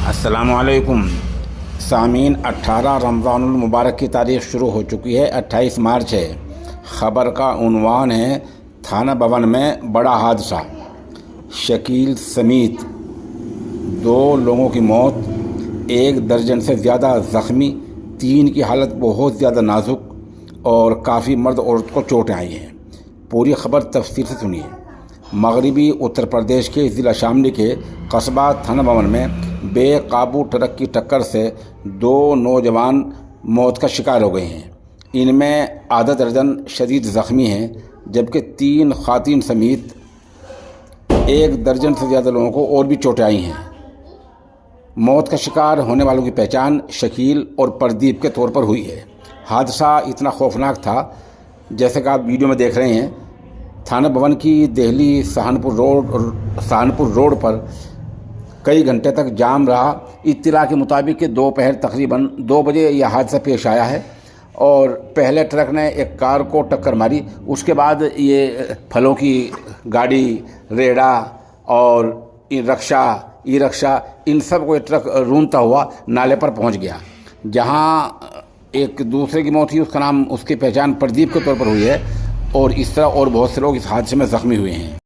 السلام علیکم سامعین، 18 رمضان المبارک کی تاریخ شروع ہو چکی ہے۔ 28 مارچ ہے۔ خبر کا عنوان ہے تھانہ بھون میں بڑا حادثہ، شکیل سمیت 2 لوگوں کی موت، 1 درجن سے زیادہ زخمی، 3 کی حالت بہت زیادہ نازک اور کافی مرد عورت کو چوٹیں آئی ہیں۔ پوری خبر تفصیل سے سنیے۔ مغربی اتر پردیش کے ضلع شاملی کے قصبہ تھانہ بھون میں بے قابو ٹرک کی ٹکر سے 2 نوجوان موت کا شکار ہو گئے ہیں۔ ان میں آدھا درجن شدید زخمی ہیں، جبکہ 3 خواتین سمیت 1 درجن سے زیادہ لوگوں کو اور بھی چوٹیں آئی ہیں۔ موت کا شکار ہونے والوں کی پہچان شکیل اور پردیپ کے طور پر ہوئی ہے۔ حادثہ اتنا خوفناک تھا، جیسے کہ آپ ویڈیو میں دیکھ رہے ہیں۔ تھانہ بھون کی دہلی سہارنپور روڈ پر کئی گھنٹے تک جام رہا۔ اطلاع کے مطابق کہ دوپہر تقریباً 2 بجے یہ حادثہ پیش آیا ہے اور پہلے ٹرک نے ایک کار کو ٹکر ماری، اس کے بعد یہ پھلوں کی گاڑی، ریڑا اور رکشا، ای رکشا، ان سب کو یہ ٹرک رونتا ہوا نالے پر پہنچ گیا۔ جہاں ایک دوسرے کی موت ہوئی، اس کی پہچان پردیپ کے طور پر ہوئی ہے، اور اس طرح اور بہت سے لوگ اس حادثے میں زخمی ہوئے ہیں۔